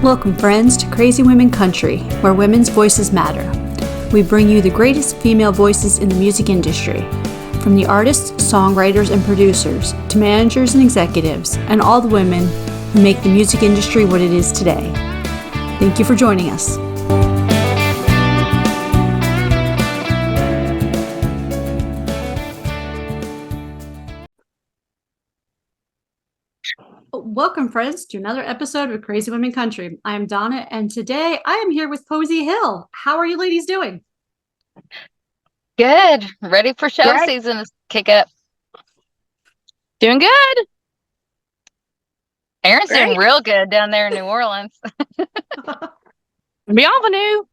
Welcome, friends, to Crazy Women Country, where women's voices matter. We bring you the greatest female voices in the music industry, from the artists, songwriters, and producers, to managers and executives, and all the women who make the music industry what it is today. Thank you for joining us. Welcome, friends, to another episode of Crazy Women Country. I am Donna, and today I am here with Posey Hill. How are you ladies doing? Good. Ready for show season to kick up. Doing good. Erin's doing real good down there in New Orleans. Bienvenue.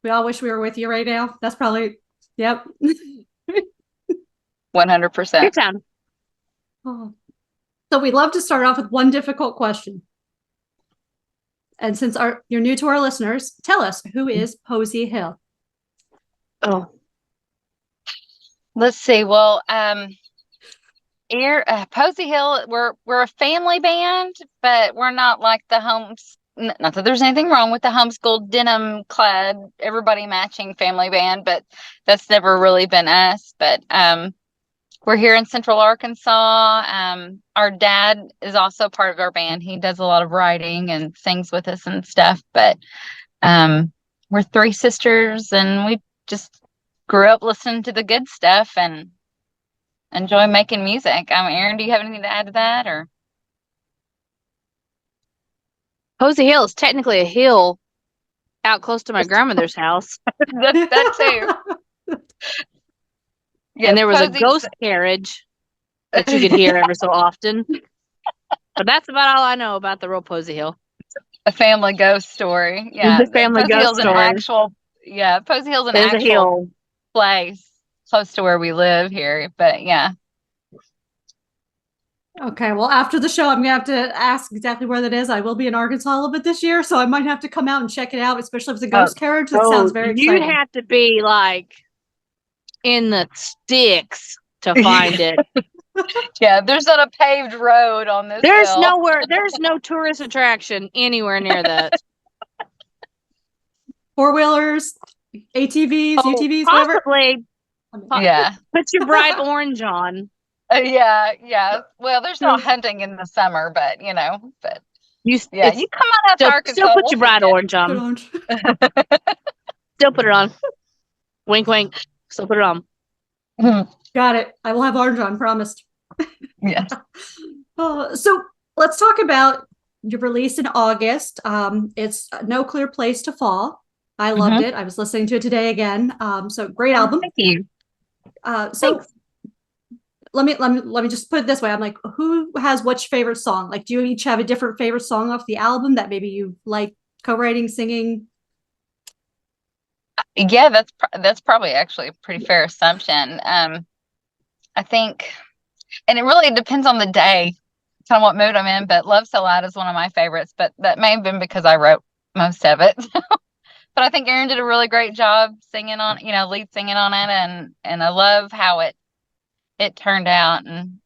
We all wish we were with you right now. That's probably, yep. 100%. Good time. Oh. So we'd love to start off with one difficult question. And since you're new to our listeners, tell us, who is Posey Hill? Oh, let's see. Well, Posey Hill, we're a family band, but we're not like the not that there's anything wrong with the homeschool denim clad, everybody matching family band, but that's never really been us. But we're here in Central Arkansas. Our dad is also part of our band. He does a lot of writing and sings with us and stuff. But we're three sisters, and we just grew up listening to the good stuff and enjoy making music. Erin, do you have anything to add to that? Or Posey Hill is technically a hill out close to my grandmother's house. that too. Yeah, and there was a ghost carriage that you could hear ever so often. But that's about all I know about the real Posey Hill. A family ghost story. Yeah. The family Posey ghost Hill's story. Posey Hill's an actual place close to where we live here. But yeah. Okay, well, after the show, I'm gonna have to ask exactly where that is. I will be in Arkansas a little bit this year, so I might have to come out and check it out, especially if it's a ghost carriage. That sounds very exciting. You'd have to be like in the sticks to find it. Yeah, there's not a paved road on this There's hill. There's no tourist attraction anywhere near that. Four-wheelers, ATVs, UTVs, possibly. whatever. Yeah. Put your bright orange on. Yeah. Well, there's no hunting in the summer, but you you come on out to Arkansas. Still put your bright orange on. Still put it on. Wink, wink. Still put it on. Got it. I will have orange on, promised. Yes. So let's talk about your release in August. It's No Clear Place to Fall. I loved it. I was listening to it today again. So great album. Thank you. So let me just put it this way. I'm like, who has which favorite song? Like, do you each have a different favorite song off the album that maybe you like co-writing, singing? Yeah, that's probably actually a pretty fair assumption. I think, and it really depends on the day, kind of what mood I'm in, but Love So Loud is one of my favorites, but that may have been because I wrote most of it. But I think Erin did a really great job singing on, lead singing on it, and I love how it turned out, and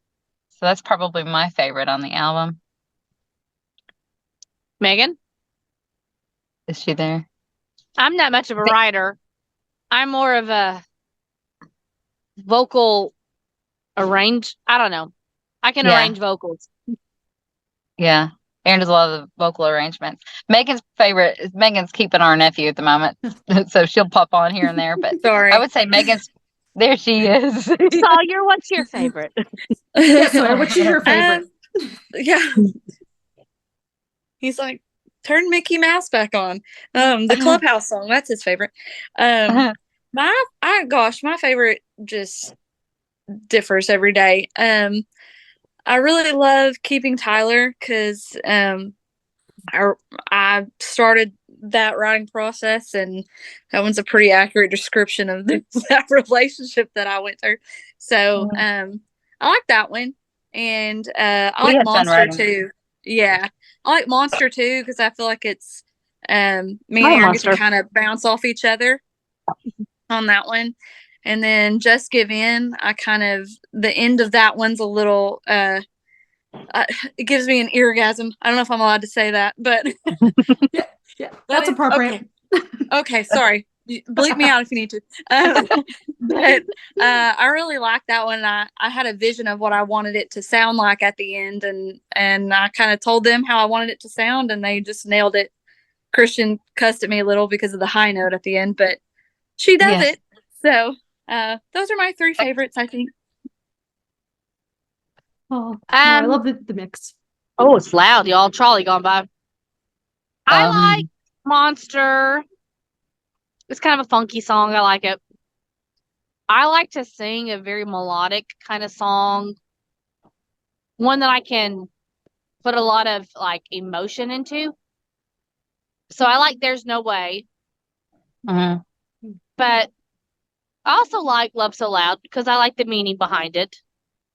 so that's probably my favorite on the album. Megan? Is she there? I'm not much of a writer. I'm more of a vocal I don't know. I can arrange vocals. Yeah. Erin does a lot of the vocal arrangements. Megan's keeping our nephew at the moment. So she'll pop on here and there. But sorry. I would say there she is. Sawyer, what's your favorite? Sawyer, what's your favorite? Yeah. He's like, turn Mickey Mouse back on. The Clubhouse song, that's his favorite. My favorite just differs every day. I really love Keeping Tyler because I started that writing process, and that one's a pretty accurate description of that relationship that I went through. So I like that one, and I like Monster too. Yeah, I like Monster too because I feel like it's me and Erin get to kind of bounce off each other on that one. And then Just Give In, the end of that one's a little It gives me an eargasm. I don't know if I'm allowed to say that, but yeah, that's appropriate. Okay, sorry. Bleep me out if you need to. But I really like that one. I had a vision of what I wanted it to sound like at the end, and I kind of told them how I wanted it to sound, and they just nailed it. Kristian cussed at me a little because of the high note at the end, but she does it. So those are my 3 favorites, I think. Oh, I love the mix. Oh, it's loud, y'all. Trolley gone by. I like Monster. It's kind of a funky song. I like it. I like to sing a very melodic kind of song. One that I can put a lot of like emotion into. So I like There's No Way. But I also like Love So Loud because I like the meaning behind it.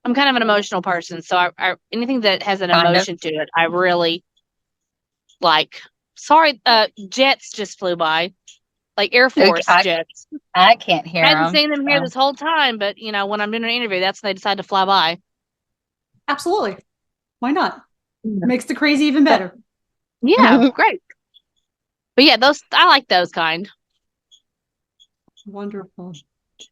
I'm kind of an emotional person, so I anything that has an emotion to it, I really like. Sorry, jets just flew by, like Air Force jets. I can't hear them. I haven't seen them here this whole time, but when I'm doing an interview, that's when they decide to fly by. Absolutely, why not? Makes the crazy even better. Yeah, great. But yeah, I like those kind. Wonderful.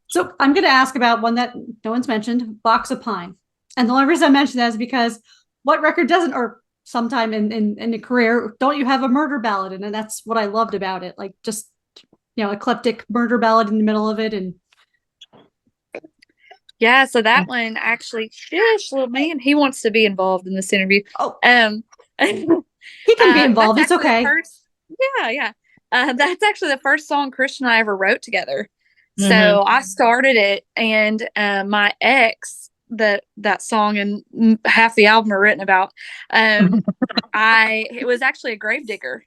So I'm going to ask about one that no one's mentioned, Box of Pine. And the only reason I mention that is because what record doesn't, or sometime in a career, don't you have a murder ballad? And that's what I loved about it. Like just, eclectic murder ballad in the middle of it. And yeah, so that one actually, little man, he wants to be involved in this interview. Oh, he can be involved. It's okay. Yeah. That's actually the first song Kristian and I ever wrote together. So I started it, and my ex, that song and half the album are written about, it was actually a grave digger.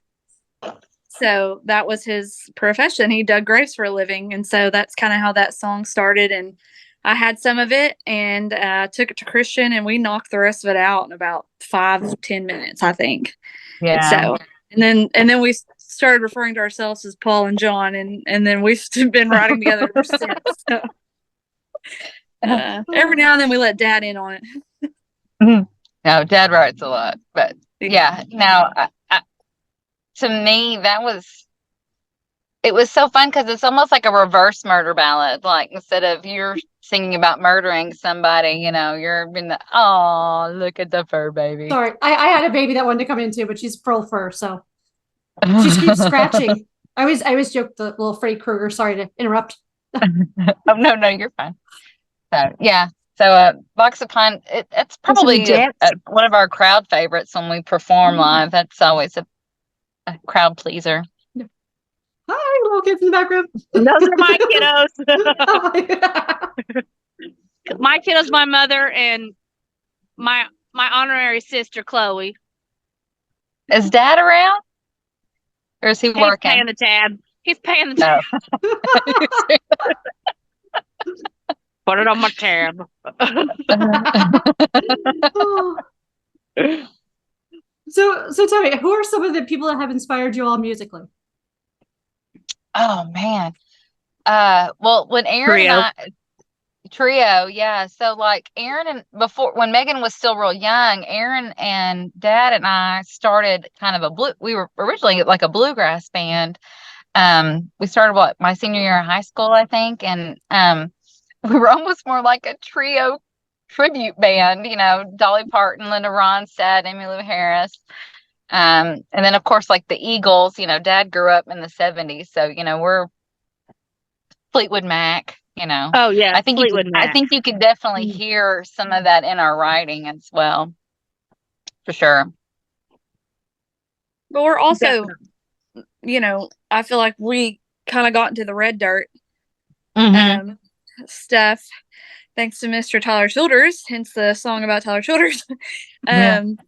So that was his profession. He dug graves for a living. And so that's kind of how that song started. And I had some of it and took it to Kristian, and we knocked the rest of it out in about 5-10 minutes, I think. Yeah. So, and then we started referring to ourselves as Paul and John, and then we've been writing together ever since. So, every now and then we let Dad in on it. No, Dad writes a lot, but yeah. Now, to me, it was so fun because it's almost like a reverse murder ballad. Like instead of you're singing about murdering somebody, you're in the look at the fur baby. Sorry, I had a baby that wanted to come in too, but she's full fur, so she keeps scratching. I always joke the little Freddy Krueger. Sorry to interrupt. Oh no, you're fine. So yeah, so Box of Pine, it's probably one of our crowd favorites when we perform live. That's always a crowd pleaser. Hi, little kids in the background. Those are my kiddos. My kiddos, my mother, and my honorary sister Chloe. Is Dad around, or is he working? He's paying the tab. He's paying the tab. Put it on my tab. So tell me, who are some of the people that have inspired you all musically? Oh man. Well, when Erin Trio, yeah. So like Erin when Megan was still real young, Erin and Dad and I started kind of we were originally like a bluegrass band. We started my senior year of high school, I think, and we were almost more like a trio tribute band, Dolly Parton, Linda Ronstadt, Emmylou Harris. And then of course like the Eagles, Dad grew up in the 70s, so we're Fleetwood Mac, Oh yeah, I think you could definitely hear some of that in our writing as well, for sure. But we're also, I feel like we kind of got into the red dirt stuff thanks to Mr. Tyler Childers, hence the song about Tyler Childers.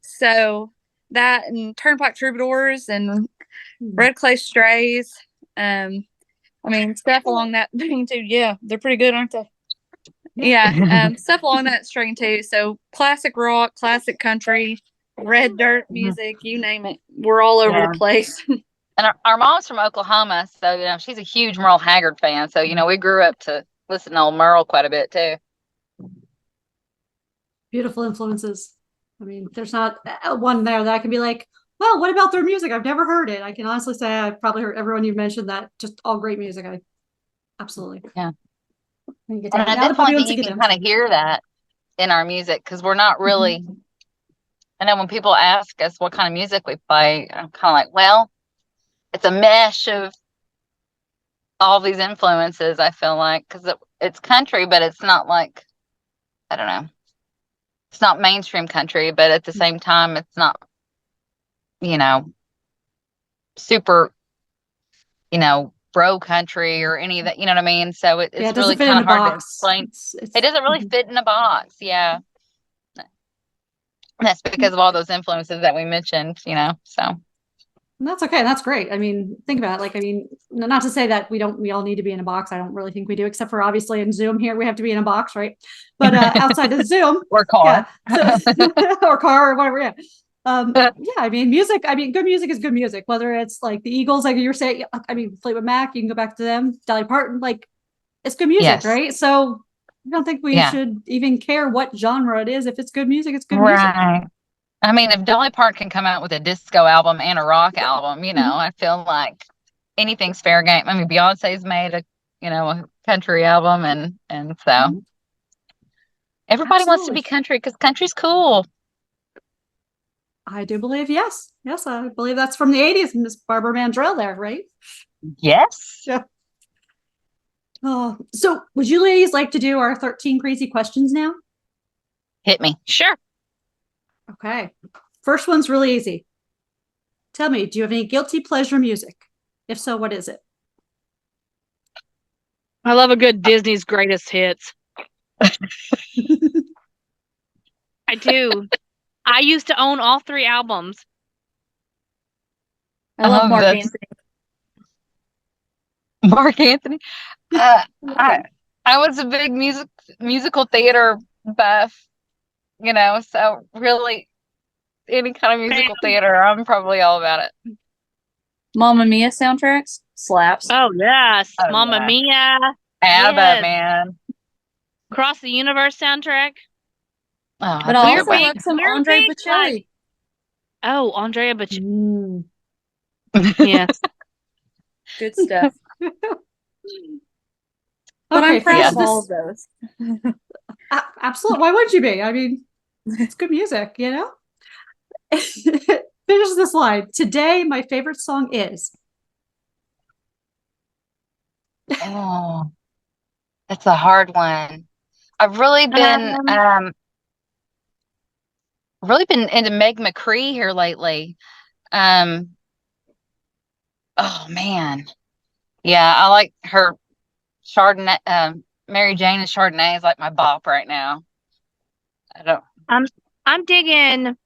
So that and Turnpike Troubadours and Red Clay Strays, stuff along that vein too. Yeah, they're pretty good, aren't they? Yeah, stuff along that string too. So classic rock, classic country, red dirt music, you name it. We're all over the place. And our mom's from Oklahoma, so she's a huge Merle Haggard fan. So we grew up to listen to old Merle quite a bit too. Beautiful influences. I mean, there's not one there that I can be like, well, what about their music? I've never heard it. I can honestly say I've probably heard everyone you've mentioned that. Just all great music. I absolutely. Yeah. And And I definitely think you can kind of hear that in our music because we're not really. I know when people ask us what kind of music we play, I'm kind of like, well, it's a mesh of all these influences. I feel like because it's country, but it's not like, I don't know, it's not mainstream country, but at the same time, it's not, you know, super, bro country or any of that. You know what I mean? So it's it really doesn't fit kind in of a hard to box. explain. It doesn't really fit in a box. Yeah. That's because of all those influences that we mentioned, so. And that's okay. That's great. I mean, think about it. Like, I mean, not to say that we all need to be in a box. I don't really think we do, except for obviously in Zoom here, we have to be in a box, right? But outside of Zoom. Or car. Yeah, or car or whatever. Yeah. Yeah, I mean, music. I mean, good music is good music. Whether it's like the Eagles, like you're saying, I mean, Fleetwood Mac, you can go back to them. Dolly Parton, like it's good music, Yes. right? So I don't think we should even care what genre it is. If it's good music, it's good music. Right. I mean, if Dolly Parton can come out with a disco album and a rock album, I feel like anything's fair game. I mean, Beyonce's made a country album, and so everybody wants to be country because country's cool. I do believe, yes. Yes, I believe that's from the 80s, Miss Barbara Mandrell there, right? Yes. Yeah. So would you ladies like to do our 13 crazy questions now? Hit me. Sure. Okay. First one's really easy. Tell me, do you have any guilty pleasure music? If so, what is it? I love a good Disney's Greatest Hits. I do. I used to own all 3 albums. I love Mark Anthony. Mark Anthony. I was a big musical theater buff, so really any kind of musical theater, I'm probably all about it. Mamma Mia soundtracks slaps. Oh yes, Mamma Mia. Annabelle, man. Across the Universe soundtrack. Oh, but I also like some Andre Bocelli. Oh, Andrea Bocelli. Yes. Good stuff. But I'm proud of all of those. Absolutely. Why would you be? I mean, it's good music, Finish this line. Today, my favorite song is. Oh, that's a hard one. I've really been into Meg McCree here lately. Oh man. Yeah, I like her Chardonnay. Mary Jane and Chardonnay is like my bop right now. I'm digging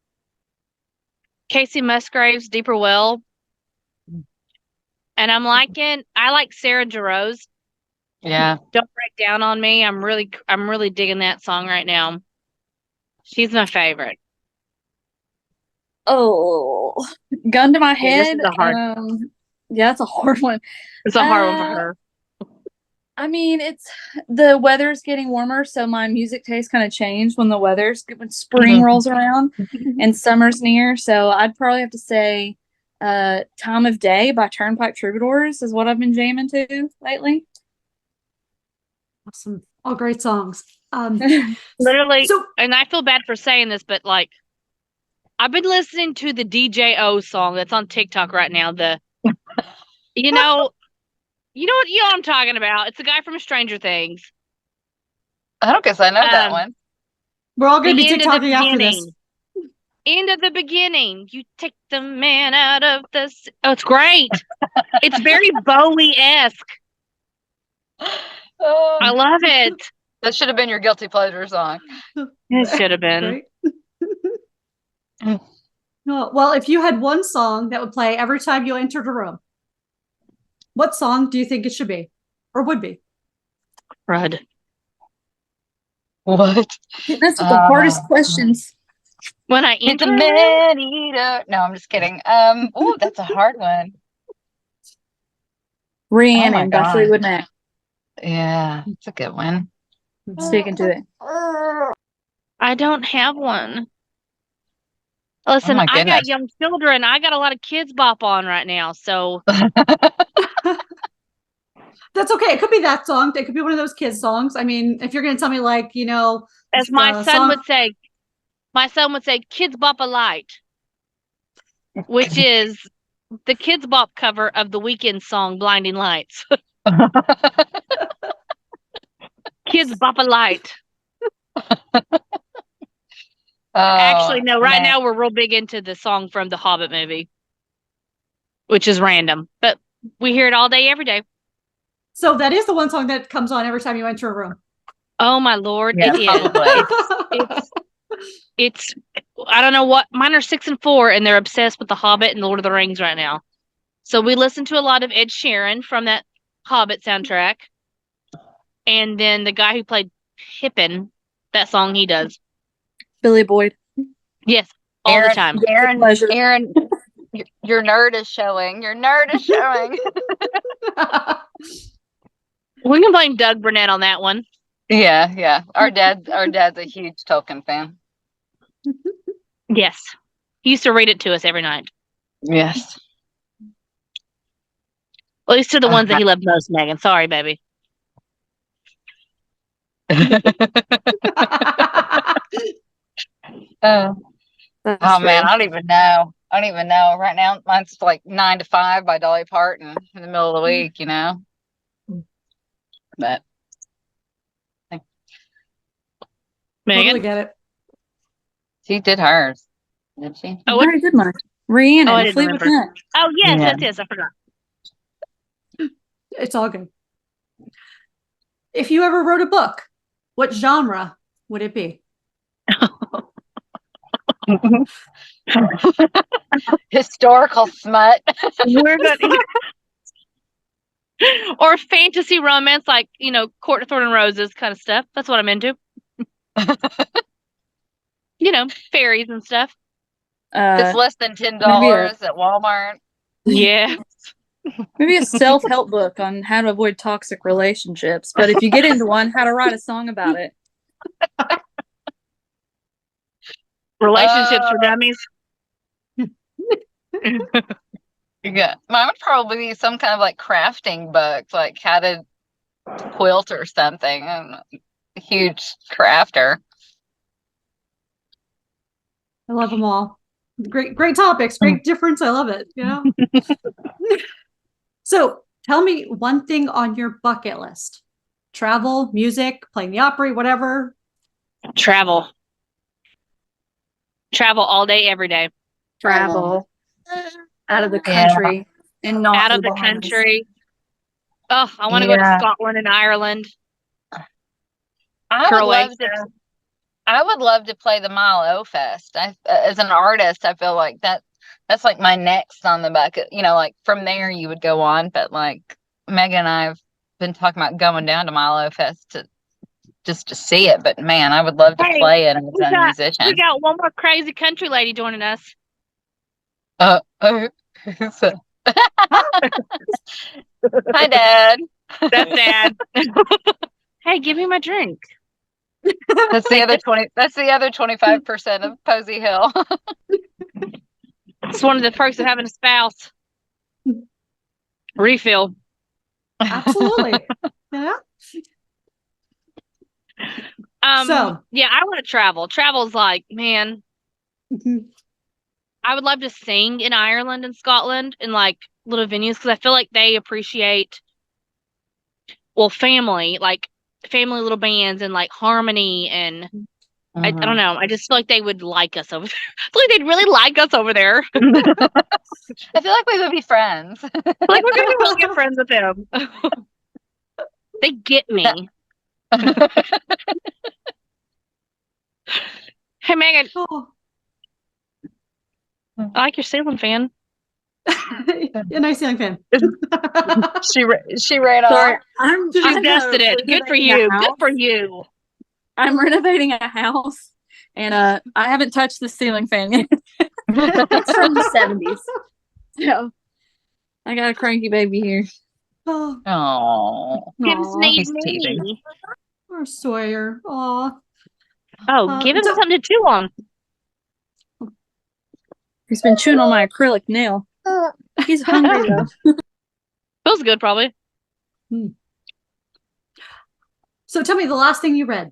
Casey Musgrave's Deeper Well. And I like Sarah Jarosz. Yeah. Don't Break Down on Me. I'm really digging that song right now. She's my favorite. Oh, gun to my head. Yeah, it's a hard one. It's a hard one for her. I mean, the weather's getting warmer, so my music taste kind of changed when spring rolls around and summer's near. So I'd probably have to say Time of Day by Turnpike Troubadours is what I've been jamming to lately. Awesome. All great songs. Literally, and I feel bad for saying this, but like I've been listening to the DJO song that's on TikTok right now. You know what I'm talking about. It's the guy from Stranger Things. I don't guess I know that one. We're all going to be TikToking after this. End of the beginning. You take the man out of the... Oh, it's great. It's very Bowie-esque. I love it. That should have been your guilty pleasure song. It should have been. Right? Well, if you had one song that would play every time you entered a room, what song do you think it should be or would be? Crud. What? That's the hardest questions. When I enter No, I'm just kidding. Oh, that's a hard one. Rhiannon by Fleetwood Mac. Yeah, it's a good one. Sticking to it. I don't have one. Listen, my I got goodness. young children. I got a lot of kids bop on right now. So That's okay. It could be that song. It could be one of those kids songs. I mean, if you're going to tell me like, as my son would say, kids bop a light, which is the kids bop cover of the Weeknd song Blinding Lights. Kids bop a light. Actually, no, right now we're real big into the song from the Hobbit movie, which is random, but we hear it all day, every day. So that is the one song that comes on every time you enter a room. Oh my Lord, Yeah, it is. It's I don't know what, mine are 6 and 4 and they're obsessed with the Hobbit and the Lord of the Rings right now. So we listen to a lot of Ed Sheeran from that Hobbit soundtrack. And then the guy who played Pippin, that song he does. Billy Boyd. Yes, all the time. Erin, your nerd is showing. Your nerd is showing. We can blame Doug Burnett on that one. Yeah. Our dad's a huge Tolkien fan. Yes. He used to read it to us every night. Yes. At least to the ones that he loved most, Megan. Sorry, baby. Oh man, I don't even know. Right now, mine's like 9 to 5 by Dolly Parton in the middle of the week, But Megan? Totally get it. she did hers, did she? Oh, I did mine. Rhiannon, I didn't Fleetwood remember. Mac. Oh, yes, Yeah. that is. I forgot. It's all good. If you ever wrote a book, what genre would it be? Historical smut. We're gonna or fantasy romance, like, Court of Thorn and Roses kind of stuff. That's what I'm into. Fairies and stuff. It's less than $10 at Walmart. Yeah. Maybe a self-help book on how to avoid toxic relationships. But if you get into one, how to write a song about it. Relationships for dummies. Yeah, mine would probably be some kind of like crafting book, like how to quilt or something. I'm a huge crafter. I love them all. Great topics, great difference. I love it. So tell me one thing on your bucket list: travel, music, playing the Opry, whatever. Travel all day, every day. Travel out of the country and not out of the country. Oh, I want to go to Scotland and Ireland. I would love to play the Mile O Fest. As an artist, I feel like that's like my next on the bucket. Like from there you would go on, but like Megan and I have been talking about going down to Mile O Fest to see it. But man, I would love to play it as a musician. We got one more crazy country lady joining us. Hi, Dad. That's Dad. Hey, give me my drink. That's the other 20. That's the other 25% of Posey Hill. It's one of the perks of having a spouse. Refill. Absolutely. Yeah. Yeah, I want to travel. Travel's like, man, I would love to sing in Ireland and Scotland in like little venues because I feel like they appreciate, family, like family little bands and like harmony and I don't know. I just feel like they would like us over there. I feel like they'd really like us over there. I feel like we would be friends. Like we're gonna be really good friends with them. They get me. Hey Megan, I like your ceiling fan. A nice ceiling fan. She ran off. She dusted it. Good for you. Good for you. I'm renovating a house, and I haven't touched the ceiling fan yet. It's from the 70s. So I got a cranky baby here. Oh, He's me. Poor Sawyer. Oh, give him something to chew on. He's been chewing on my acrylic nail. He's hungry though. Feels good, probably. So tell me the last thing you read.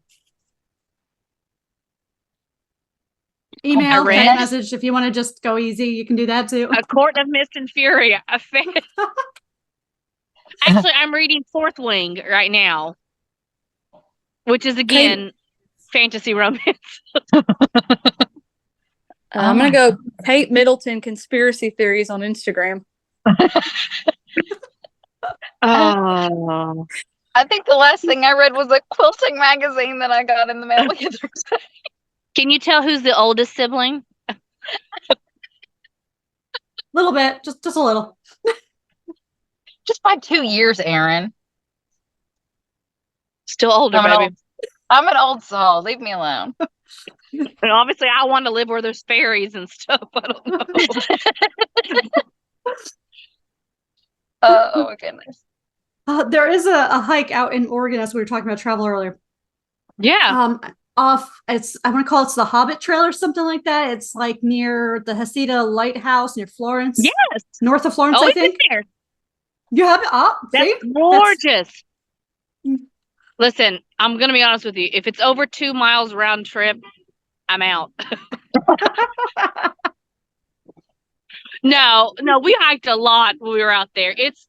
Email, text message. If you want to just go easy, you can do that too. A Court of Mist and Fury. Actually, I'm reading Fourth Wing right now, which is again fantasy romance. I'm gonna go Kate Middleton conspiracy theories on Instagram. Oh, I think the last thing I read was a quilting magazine that I got in the mail the other day. Can you tell who's the oldest sibling? Little bit, just a little. Just by 2 years, Erin. Still older, baby. I'm an old soul. Leave me alone. And obviously, I want to live where there's fairies and stuff. I don't know. Oh my goodness. There is a hike out in Oregon, as we were talking about travel earlier. Yeah. I want to call it the Hobbit Trail or something like that. It's like near the Hesida Lighthouse near Florence. Yes. North of Florence, I think. There. You have it up? That's gorgeous. Listen, I'm going to be honest with you. If it's over 2 miles round trip, I'm out. No, we hiked a lot when we were out there. It's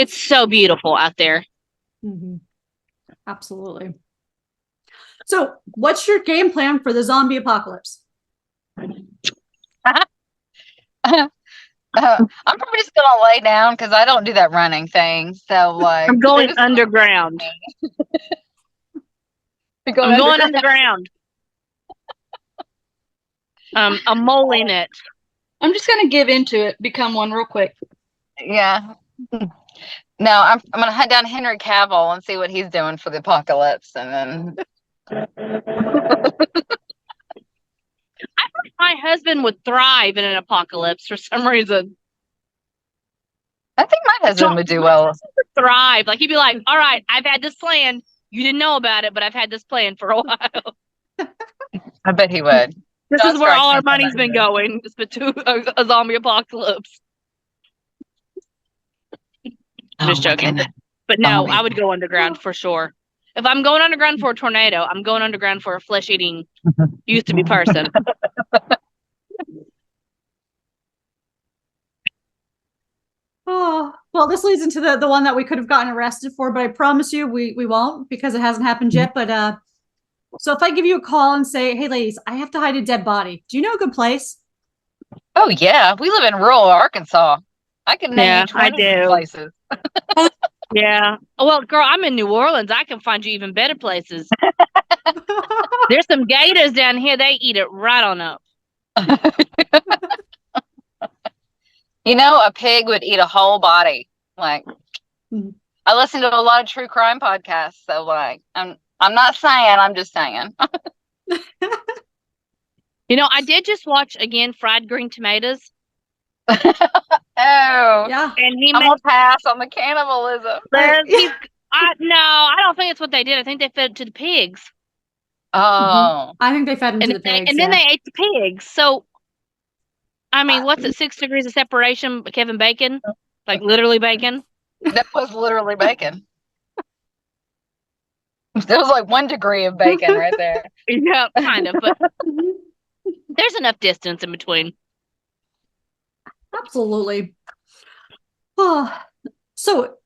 so beautiful out there. Mm-hmm. Absolutely. So, what's your game plan for the zombie apocalypse? I'm probably just gonna lay down because I don't do that running thing. So, like, I'm going underground. I'm going underground. I'm moling it. I'm just gonna give into it, become one real quick. Yeah. No, I'm gonna hunt down Henry Cavill and see what he's doing for the apocalypse, and then. I thought my husband would thrive in an apocalypse for some reason. I think my husband would do well. Thrive. Like, he'd be like, all right, I've had this plan. You didn't know about it, but I've had this plan for a while. I bet he would. This is where all our money's been going. It's been to a zombie apocalypse. I'm just joking. But no, I would go underground for sure. If I'm going underground for a tornado, I'm going underground for a flesh-eating used-to-be person. Oh, well, this leads into the one that we could have gotten arrested for, but I promise you we won't, because it hasn't happened yet. But so if I give you a call and say, hey, ladies, I have to hide a dead body, do you know a good place? Oh, yeah. We live in rural Arkansas. I can name 20 places. Yeah. Well, girl, I'm in New Orleans. I can find you even better places. There's some gators down here. They eat it right on up. You know, a pig would eat a whole body. Like, I listen to a lot of true crime podcasts, so like, I'm not saying. I'm just saying. You know, I did just watch again Fried Green Tomatoes. Oh, yeah. And I'm gonna pass on the cannibalism. I don't think it's what they did. I think they fed it to the pigs. Oh, I think they fed them to the pigs. And then they ate the pigs. So, I mean, what's it? 6 degrees of separation, Kevin Bacon? Like literally bacon? That was literally bacon. There was like 1 degree of bacon right there. Yeah, kind of. But there's enough distance in between. Absolutely. Oh, so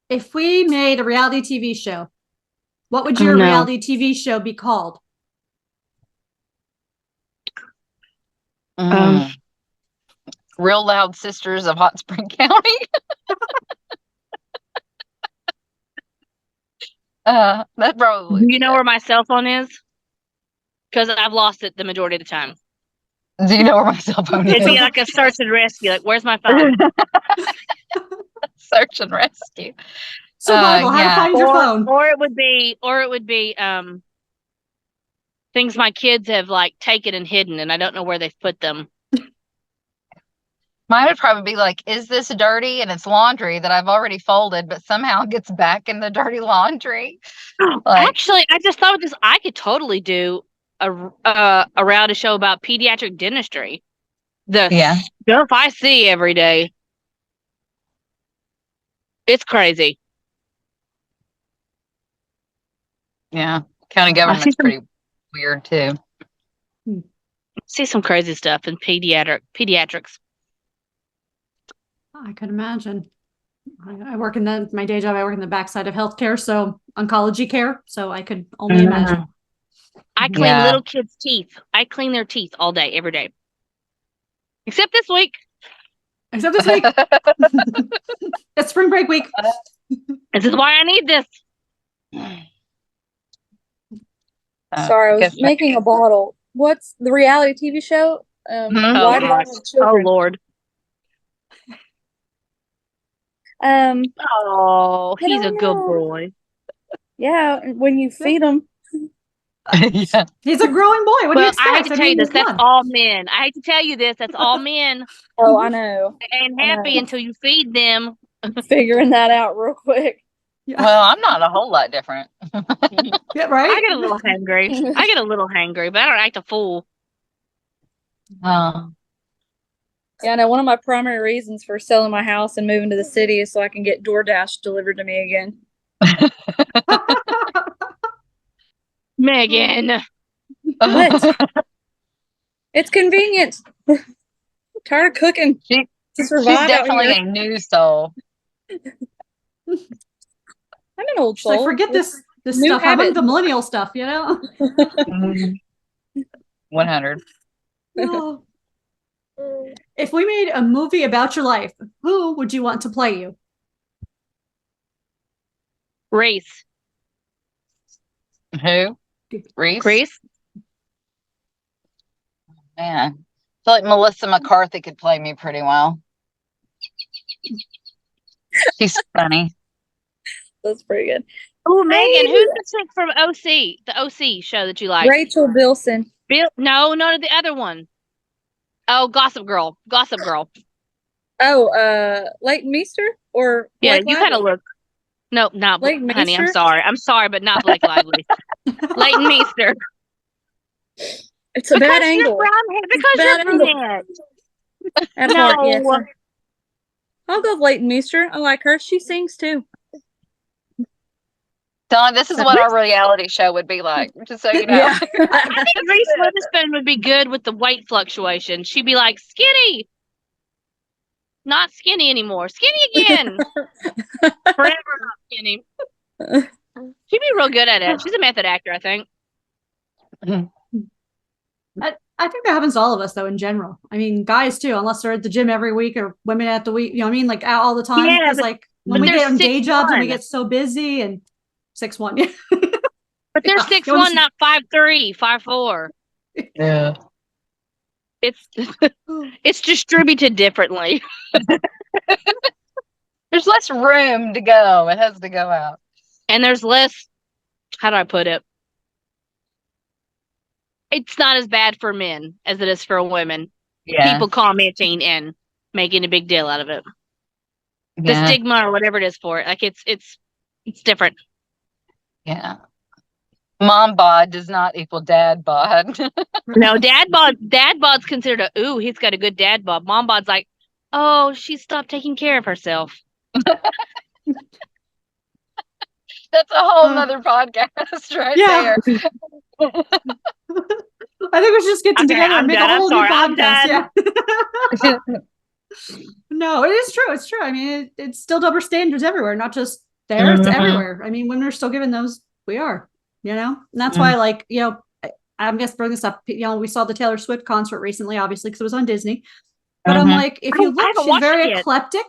if we made a reality TV show, what would your reality TV show be called? Real Loud Sisters of Hot Spring County. That probably. Do you know where my cell phone is? Because I've lost it the majority of the time. Do you know where my cell phone is? It'd be like a search and rescue. Like, where's my phone? Search and rescue. Survival. How to find your phone? Or it would be things my kids have like taken and hidden, and I don't know where they've put them. Mine would probably be like, is this dirty? And it's laundry that I've already folded, but somehow gets back in the dirty laundry. Like, actually, I just thought of this. I could totally do a reality show about pediatric dentistry. The stuff I see every day. It's crazy. Yeah. County government's pretty weird too. See some crazy stuff in pediatrics. I could imagine. I work in my day job. I work in the backside of healthcare, so oncology care. So I could only imagine. I clean little kids' teeth. I clean their teeth all day, every day, except this week. It's spring break week. This is why I need this. Sorry, I was making a bottle. What's the reality TV show? Why do I have children? Oh Lord. He's a good boy. Yeah, when you feed him. Yeah. He's a growing boy. What do you expect? I hate to tell you this. That's all men. I hate to tell you this. That's all men. Oh, I know. And happy until you feed them. Figuring that out real quick. Yeah. Well, I'm not a whole lot different. Yeah, right? I get a little hangry, but I don't act a fool. Yeah, no, one of my primary reasons for selling my house and moving to the city is so I can get DoorDash delivered to me again. Megan. What? It's convenient. Tired of cooking. She's definitely a new soul. I'm an old soul. Like, forget this stuff. I want the millennial stuff, 100. Oh. If we made a movie about your life, who would you want to play you? Reese. Who? Reese. Man, I feel like Melissa McCarthy could play me pretty well. She's funny. That's pretty good. Oh, Megan, who's the chick from OC? The OC show that you like? Rachel Bilson. No, the other one. Oh, Gossip Girl. Oh, Leighton Meester or Blake you kind of look. No, not Leighton honey. Meester? I'm sorry, but not Blake Lively. Leighton Meester. It's a bad angle. Because you're Burnett. No. Yes. I'll go with Leighton Meester. I like her. She sings too. Donna, this is what our reality show would be like, just so you know. Yeah. I think Reese Witherspoon would be good with the weight fluctuation. She'd be like, skinny. Not skinny anymore. Skinny again. Forever not skinny. She'd be real good at it. She's a method actor, I think. I think that happens to all of us, though, in general. I mean, guys, too, unless they're at the gym every week, or women at the week, you know what I mean? Like, out all the time. Yeah, because, like, when we get on day jobs and we get so busy, and 6'1". Yeah. But they're 6'1", not 5'3", 5'4". Yeah. It's distributed differently. There's less room to go. It has to go out. And there's less, how do I put it? It's not as bad for men as it is for women. Yeah. People commenting and making a big deal out of it. The stigma or whatever it is for it. Like it's different. Yeah. Mom bod does not equal dad bod. No, dad bod's considered he's got a good dad bod. Mom bod's like, oh, she stopped taking care of herself. That's a whole nother podcast right there. I think we should just get together and make a whole new podcast. Yeah. No, it is true. It's true. I mean, it's still double standards everywhere, not just there. It's everywhere. I mean, women are still given those. We are, and that's why, like, I'm just bringing this up. We saw the Taylor Swift concert recently, obviously, because it was on Disney. But I'm like, if you look, she's very eclectic.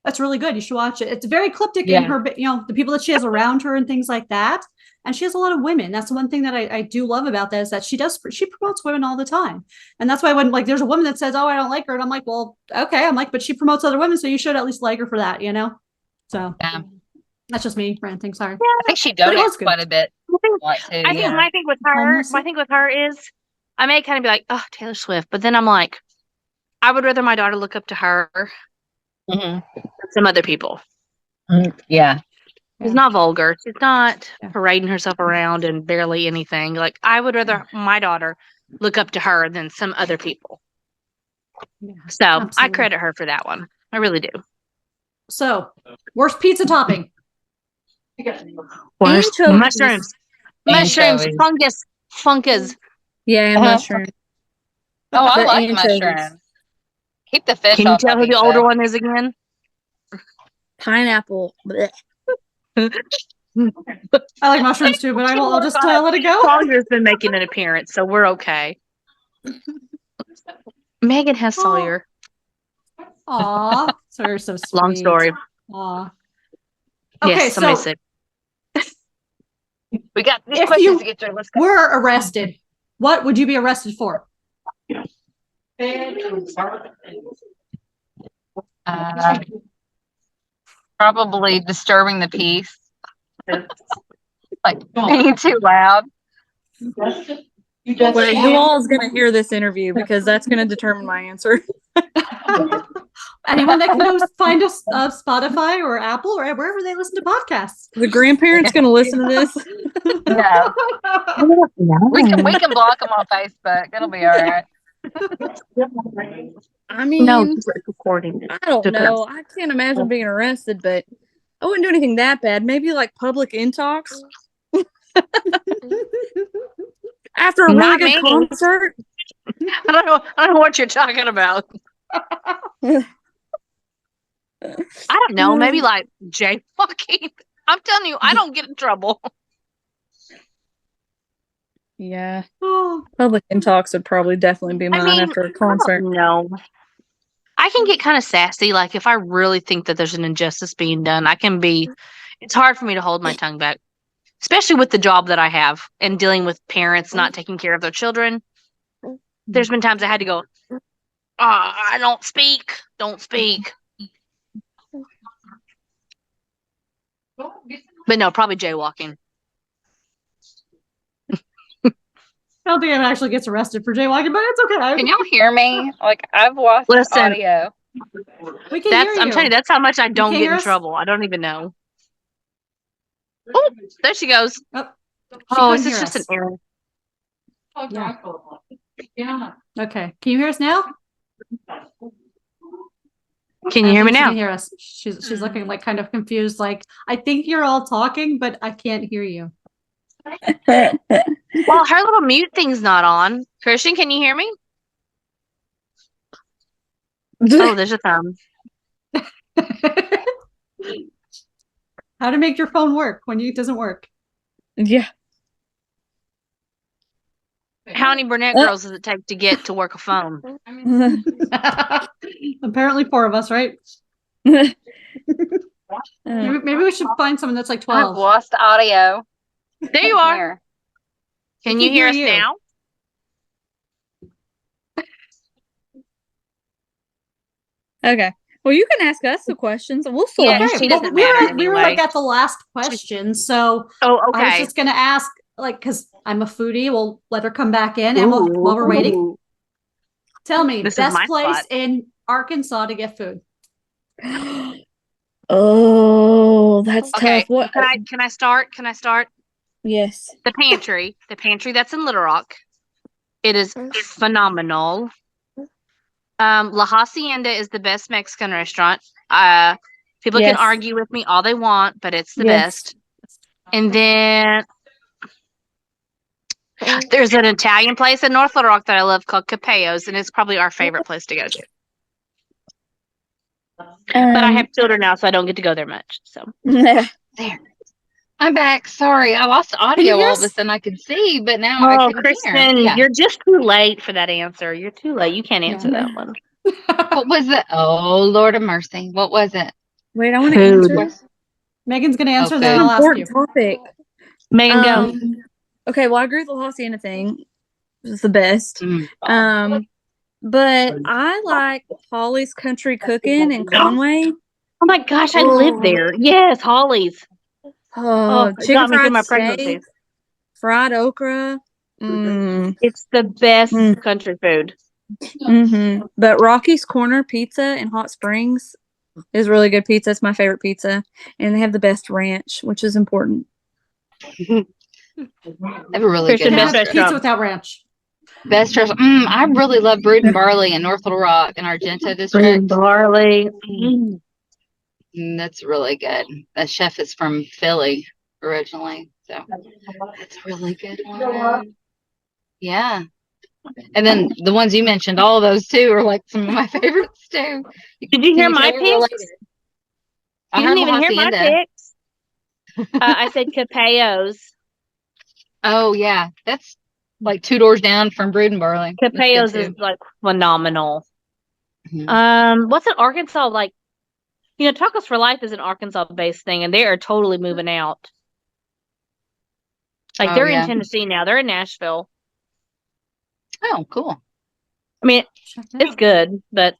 That's really good. You should watch it. It's very eclectic in her, the people that she has around her and things like that. And she has a lot of women. That's the one thing that I do love about that, is that she promotes women all the time. And that's why when, like, there's a woman that says, oh, I don't like her. And I'm like, well, okay. I'm like, but she promotes other women. So you should at least like her for that, So that's just me ranting. Sorry. Yeah, I think she donates quite a bit. I think my thing with her is I may kind of be like, oh, Taylor Swift. But then I'm like, I would rather my daughter look up to her than some other people. Yeah. She's not vulgar. She's not parading herself around and barely anything. Like, I would rather my daughter look up to her than some other people. So I absolutely. credit her for that one. I really do. So, worst pizza topping. Worst Anchovies. mushrooms, Anchovies. fungus. Yeah, and Uh-huh. mushroom. Oh, I But like anchovies. mushrooms. Keep the fish Can you off tell my who the pizza. older one is again? Pineapple. Blech. I like mushrooms too, but I'll just let it go. Sawyer's been making an appearance, so we're okay. Megan has Sawyer. Aw, so so sweet. Long story. Aw. Okay, Yes, somebody so said. We got these If questions you to get through. Let's go. we're arrested, what would you be arrested for? Probably disturbing the peace. Like being too loud. Wait, who all is going to hear this interview? Because that's going to determine my answer. Anyone that can go find us Spotify or Apple or wherever they listen to podcasts. The grandparents going to listen to this. No. We can block them on Facebook. It'll be all right. I mean, No, it's recording. I don't know. I can't imagine being arrested, but I wouldn't do anything that bad. Maybe like public intox. After a really Not good me. concert. I don't know what you're talking about. I don't know. Maybe like jaywalking. I'm telling you, I don't get in trouble. Yeah. Oh, Public intox would probably definitely be mine after a concert. No. I can get kind of sassy. Like if I really think that there's an injustice being done, it's hard for me to hold my tongue back, especially with the job that I have and dealing with parents not taking care of their children. There's been times I had to go, I don't speak. But no, probably jaywalking. I don't think anyone actually gets arrested for jaywalking, but it's okay. Can y'all hear me? Like I've lost Listen. audio. We can hear you. I'm telling you, that's how much I don't can't get hear in us? trouble. I don't even know. Oh, there she goes. Oh, Oh, is couldn't this hear just us. an error? Yeah. Okay. Can you hear us now? Can you hear me She now? can hear us. She's looking like kind of confused. Like I think you're all talking, but I can't hear you. Well, her little mute thing's not on. Kristian, can you hear me? Oh, there's a thumb. How to make your phone work when it doesn't work? Yeah. How many Burnett girls does it take to get to work a phone? Apparently 4 of us, right? Maybe we should find someone that's like I've 12. lost audio. There you are. Here. Can We you can hear hear us you. now? Okay. Well, you can ask us the questions. We'll still Yeah, answer she them. doesn't matter we were anyway. like at the last question, so Oh, I was okay. just gonna ask, like, because I'm a foodie, we'll let her come back in, and while we're waiting, Ooh. tell me This is best my place spot. in Arkansas to get food. Oh, that's Okay. tough. What? Can I start? Can I start? Yes. The pantry. The pantry that's in Little Rock. It is phenomenal. La Hacienda is the best Mexican restaurant. People Yes. can argue with me all they want, but it's the Yes. best. And then there's an Italian place in North Little Rock that I love called Capeo's, and it's probably our favorite place to go to. But I have children now, so I don't get to go there much. So There. I'm back. Sorry, I lost audio hear all of a us? sudden. I could see, but now I couldn't hear. Kristian, Yeah. you're just too late for that answer. You're too late. You can't answer that one. What was it? Oh, Lord of mercy. What was it? Wait, I want to Food. answer. Megan's gonna answer, food. then I'll ask you. Important topic. Megan, go. Okay, well, I agree with the Hacienda thing. It's the best. Mm. But I like Holly's Country Cooking in Conway. Oh my gosh, I live there. Yes, Holly's. Oh, it chicken got me through fried my steak, pregnancy. fried okra. It's the best country food. But Rocky's Corner Pizza in Hot Springs is really good pizza. It's my favorite pizza. And they have the best ranch, which is important. They have a really Kristian, good best Have restaurant. pizza restaurant. without ranch. Best dress. I really love Brood and Barley in North Little Rock in Argento district. Barley. That's really good. That chef is from Philly originally, so that's a really good one. Yeah. And then the ones you mentioned, all of those too are like some of my favorites too. Did you hear Can my tell we're picks? related? You I heard didn't even hear my Hacienda. picks. I said Capello's. Oh yeah, that's like 2 doors down from Brood and Barley. That's good, Capello's too. is like phenomenal. Mhm. What's in Arkansas like? Tacos for Life is an Arkansas-based thing, and they are totally moving out. Like Oh, they're in yeah. Tennessee now. They're in Nashville. Oh, cool. I mean, Check that it's out. good, but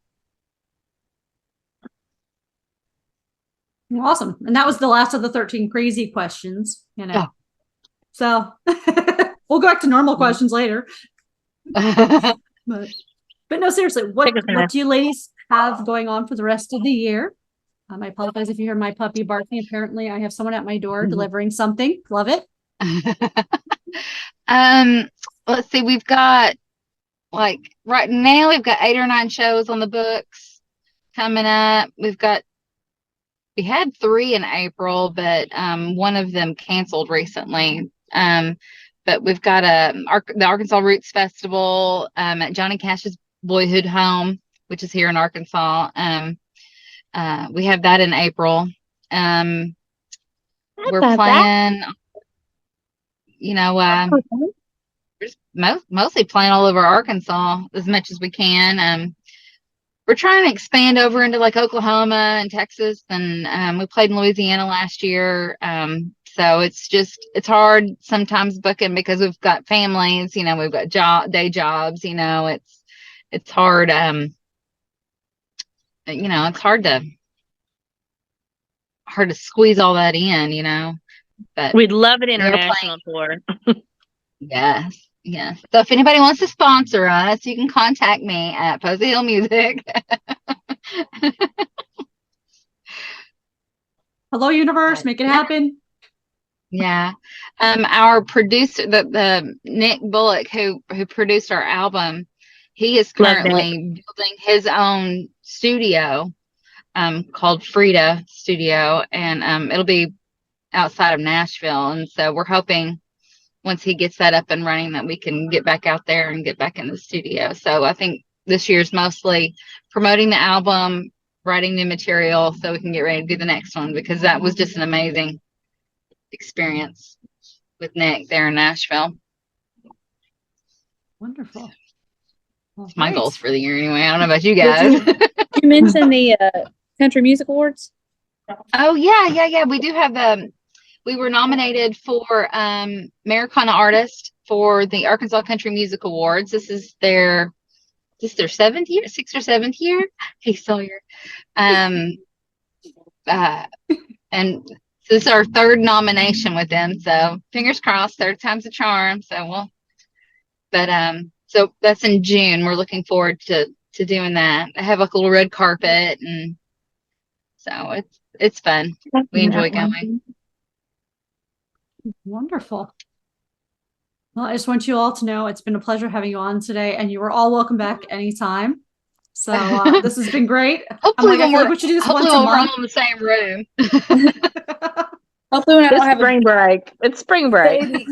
Awesome. And that was the last of the 13 crazy questions, Oh. So we'll go back to normal questions later. But no, seriously, what do you ladies have going on for the rest of the year? I apologize if you hear my puppy barking. Apparently, I have someone at my door delivering something. Love it. Let's see. We've got right now we've got 8 or 9 shows on the books coming up. We had 3 in April, but one of them canceled recently. But we've got the Arkansas Roots Festival at Johnny Cash's Boyhood Home, which is here in Arkansas. We have that in April. We're playing, we're just mostly playing all over Arkansas as much as we can. We're trying to expand over into like Oklahoma and Texas, and we played in Louisiana last year. So it's hard sometimes booking because we've got families, we've got day jobs, it's hard. It's hard to squeeze all that in, but we'd love an international tour. Yes. So if anybody wants to sponsor us, you can contact me at Posey Hill Music. Hello, universe, make it happen. Yeah. Our producer, the Nick Bullock, who produced our album, he is currently building his own studio, called Frida Studio, and it'll be outside of Nashville. And so we're hoping once he gets that up and running that we can get back out there and get back in the studio. So I think this year's mostly promoting the album, writing new material so we can get ready to do the next one, because that was just an amazing experience with Nick there in Nashville. Wonderful. It's my goals for the year anyway. I don't know about you guys. You mentioned the Country Music Awards? Oh, yeah. We do have we were nominated for Americana Artist for the Arkansas Country Music Awards. This is their 7th year, 6th or 7th year. Hey, Sawyer. And this is our 3rd nomination with them. So fingers crossed, 3rd time's a charm. So so that's in June. We're looking forward to doing that. I have like a little red carpet, and so it's fun. We enjoy going. Wonderful. Well, I just want you all to know it's been a pleasure having you on today, and you are all welcome back anytime. So this has been great. Hopefully, we should do this once a month. We're all in the same room. Hopefully, when I don't have spring break. It's spring break. Baby.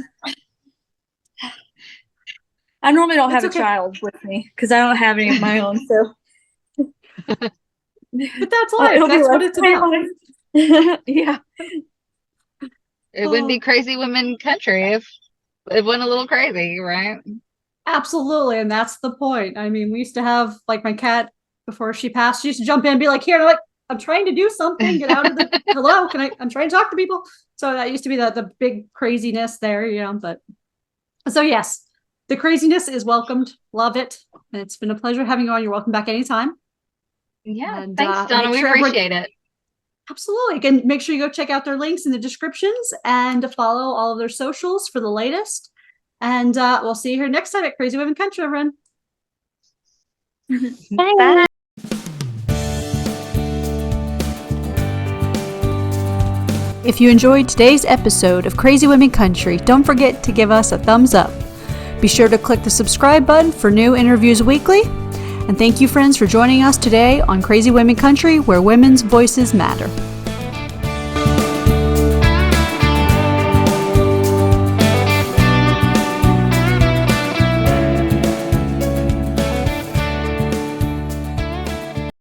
I normally don't have a child with me because I don't have any of my own. So, but that's life. That's what it's about. Yeah. It wouldn't be Crazy Women Country if it wasn't a little crazy, right? Absolutely. And that's the point. I mean, we used to have like my cat before she passed, she used to jump in and be like, here, and I'm like, I'm trying to do something, get out of the hello, I'm trying to talk to people. So that used to be the big craziness there, but so yes, the craziness is welcomed. Love it. And it's been a pleasure having you on. You're welcome back anytime. Yeah. And, thanks, Donna. We appreciate it. Absolutely. Again, make sure you go check out their links in the descriptions and follow all of their socials for the latest. And we'll see you here next time at Crazy Women Country, everyone. Bye. If you enjoyed today's episode of Crazy Women Country, don't forget to give us a thumbs up. Be sure to click the subscribe button for new interviews weekly. And thank you, friends, for joining us today on Crazy Women Country, where women's voices matter.